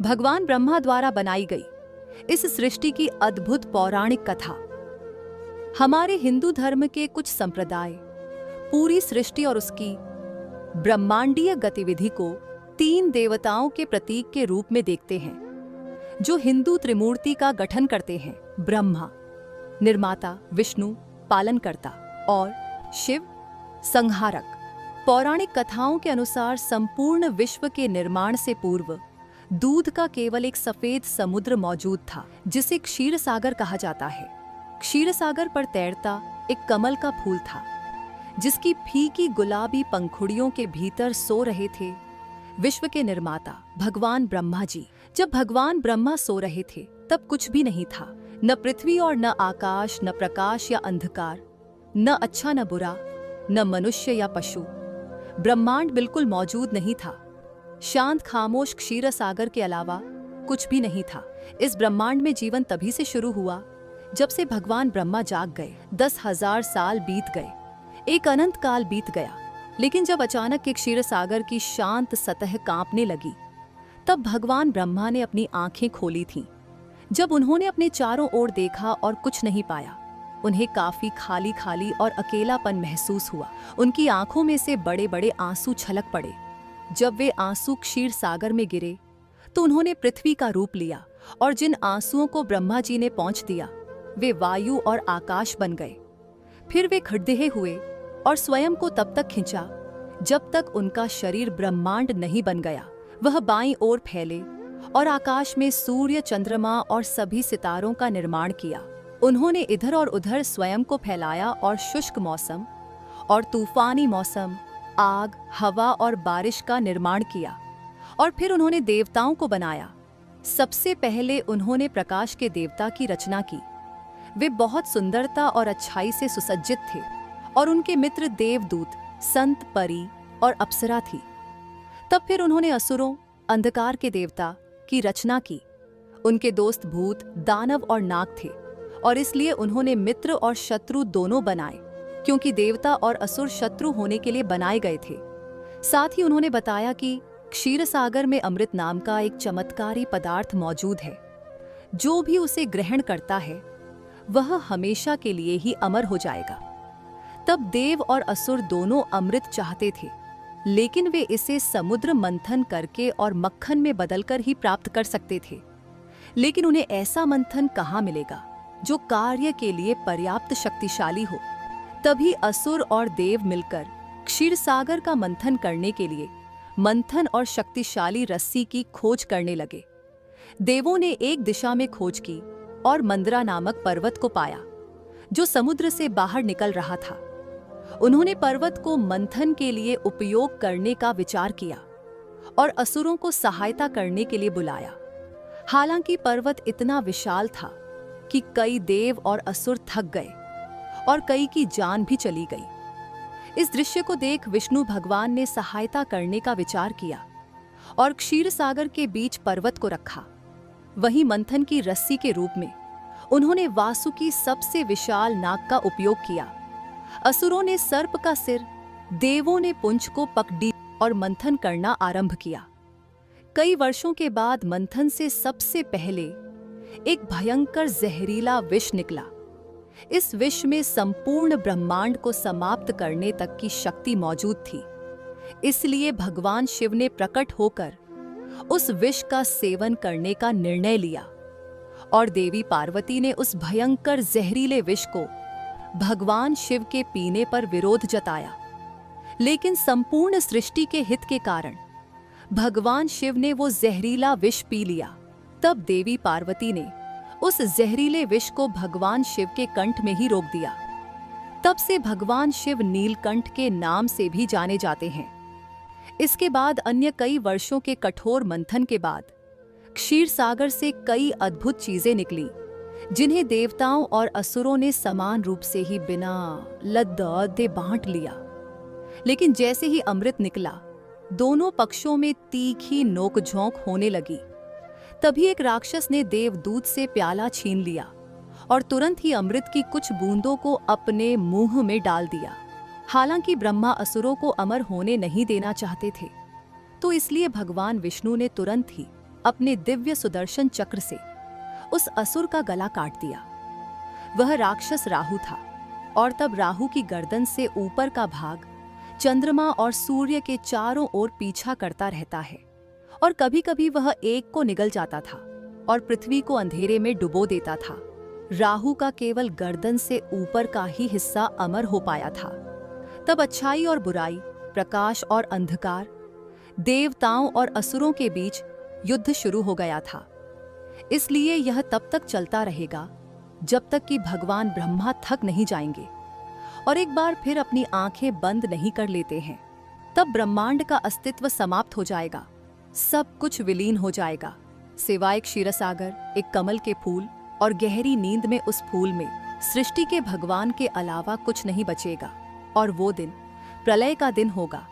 भगवान ब्रह्मा द्वारा बनाई गई इस सृष्टि की अद्भुत पौराणिक कथा। हमारे हिंदू धर्म के कुछ संप्रदाय पूरी सृष्टि और उसकी ब्रह्मांडीय गतिविधि को 3 देवताओं के प्रतीक के रूप में देखते हैं, जो हिंदू त्रिमूर्ति का गठन करते हैं। ब्रह्मा निर्माता, विष्णु पालनकर्ता और शिव संहारक। पौराणिक कथाओं के अनुसार संपूर्ण विश्व के निर्माण से पूर्व दूध का केवल एक सफेद समुद्र मौजूद था, जिसे क्षीर सागर कहा जाता है। क्षीर सागर पर तैरता एक कमल का फूल था, जिसकी फीकी गुलाबी पंखुड़ियों के भीतर सो रहे थे विश्व के निर्माता भगवान ब्रह्मा जी। जब भगवान ब्रह्मा सो रहे थे तब कुछ भी नहीं था, न पृथ्वी और न आकाश, न प्रकाश या अंधकार, न अच्छा न बुरा, न मनुष्य या पशु। ब्रह्मांड बिल्कुल मौजूद नहीं था। शांत खामोश क्षीर सागर के अलावा कुछ भी नहीं था। इस ब्रह्मांड में जीवन तभी से शुरू हुआ जब से भगवान ब्रह्मा जाग गए। 10,000 साल बीत गए, एक अनंत काल बीत गया। लेकिन जब अचानक के क्षीर सागर की शांत सतह कांपने लगी, तब भगवान ब्रह्मा ने अपनी आंखें खोली थीं। जब उन्होंने अपने चारों ओर देखा और कुछ नहीं पाया, उन्हें काफी खाली खाली और अकेलापन महसूस हुआ। उनकी आंखों में से बड़े बड़े आंसू छलक पड़े। जब वे आंसू क्षीर सागर में गिरे तो उन्होंने पृथ्वी का रूप लिया, और जिन आंसुओं को ब्रह्मा जी ने पहुंच दिया वे वायु और आकाश बन गए। फिर वे खड़देह हुए और स्वयं को तब तक खिंचा जब तक उनका शरीर ब्रह्मांड नहीं बन गया। वह बाईं ओर फैले और आकाश में सूर्य, चंद्रमा और सभी सितारों का निर्माण किया। उन्होंने इधर और उधर स्वयं को फैलाया और शुष्क मौसम और तूफानी मौसम, आग, हवा और बारिश का निर्माण किया। और फिर उन्होंने देवताओं को बनाया। सबसे पहले उन्होंने प्रकाश के देवता की रचना की। वे बहुत सुंदरता और अच्छाई से सुसज्जित थे, और उनके मित्र देवदूत, संत, परी और अप्सरा थी। तब फिर उन्होंने असुरों, अंधकार के देवता की रचना की। उनके दोस्त भूत, दानव और नाग थे, और इसलिए उन्होंने मित्र और शत्रु दोनों बनाए, क्योंकि देवता और असुर शत्रु होने के लिए बनाए गए थे। साथ ही उन्होंने बताया कि क्षीर सागर में अमृत नाम का एक चमत्कारी पदार्थ मौजूद है। जो भी उसे ग्रहण करता है वह हमेशा के लिए ही अमर हो जाएगा। तब देव और असुर दोनों अमृत चाहते थे, लेकिन वे इसे समुद्र मंथन करके और मक्खन में बदलकर ही प्राप्त कर सकते थे। लेकिन उन्हें ऐसा मंथन कहाँ मिलेगा जो कार्य के लिए पर्याप्त शक्तिशाली हो। तभी असुर और देव मिलकर क्षीर सागर का मंथन करने के लिए मंथन और शक्तिशाली रस्सी की खोज करने लगे। देवों ने एक दिशा में खोज की और मंदरा नामक पर्वत को पाया, जो समुद्र से बाहर निकल रहा था। उन्होंने पर्वत को मंथन के लिए उपयोग करने का विचार किया और असुरों को सहायता करने के लिए बुलाया। हालांकि पर्वत इतना विशाल था कि कई देव और असुर थक गए और कई की जान भी चली गई। इस दृश्य को देख विष्णु भगवान ने सहायता करने का विचार किया और क्षीर सागर के बीच पर्वत को रखा। वहीं मंथन की रस्सी के रूप में उन्होंने वासुकी सबसे विशाल नाग का उपयोग किया। असुरों ने सर्प का सिर, देवों ने पुंछ को पकड़ी और मंथन करना आरंभ किया। कई वर्षों के बाद मंथन से सबसे पहले एक भयंकर जहरीला विष निकला। इस विष में संपूर्ण ब्रह्मांड को समाप्त करने तक की शक्ति मौजूद थी। इसलिए भगवान शिव ने प्रकट होकर उस विष का सेवन करने का निर्णय लिया, और देवी पार्वती ने उस भयंकर जहरीले विष को भगवान शिव के पीने पर विरोध जताया। लेकिन संपूर्ण सृष्टि के हित के कारण भगवान शिव ने वो जहरीला विष पी लिया। तब देवी पार्वती ने उस जहरीले विष को भगवान शिव के कंठ में ही रोक दिया। तब से भगवान शिव नीलकंठ के नाम से भी जाने जाते हैं। इसके बाद अन्य कई वर्षों के कठोर मंथन के बाद क्षीर सागर से कई अद्भुत चीजें निकली, जिन्हें देवताओं और असुरों ने समान रूप से ही बिना लद्दे बांट लिया। लेकिन जैसे ही अमृत निकला, दोनों पक्षों में तीखी नोक-झोंक होने लगी। तभी एक राक्षस ने देवदूत से प्याला छीन लिया और तुरंत ही अमृत की कुछ बूंदों को अपने मुंह में डाल दिया। हालांकि ब्रह्मा असुरों को अमर होने नहीं देना चाहते थे, तो इसलिए भगवान विष्णु ने तुरंत ही अपने दिव्य सुदर्शन चक्र से उस असुर का गला काट दिया। वह राक्षस राहु था, और तब राहु की गर्दन से ऊपर का भाग चंद्रमा और सूर्य के चारों ओर पीछा करता रहता है, और कभी-कभी वह एक को निगल जाता था और पृथ्वी को अंधेरे में डुबो देता था। राहु का केवल गर्दन से ऊपर का ही हिस्सा अमर हो पाया था। तब अच्छाई और बुराई, प्रकाश और अंधकार, देवताओं और असुरों के बीच युद्ध शुरू हो गया था। इसलिए यह तब तक चलता रहेगा जब तक कि भगवान ब्रह्मा थक नहीं जाएंगे और एक बार फिर अपनी आंखें बंद नहीं कर लेते हैं। तब ब्रह्मांड का अस्तित्व समाप्त हो जाएगा, सब कुछ विलीन हो जाएगा, सिवाय एक क्षीरसागर, एक कमल के फूल और गहरी नींद में उस फूल में सृष्टि के भगवान के अलावा कुछ नहीं बचेगा। और वो दिन प्रलय का दिन होगा,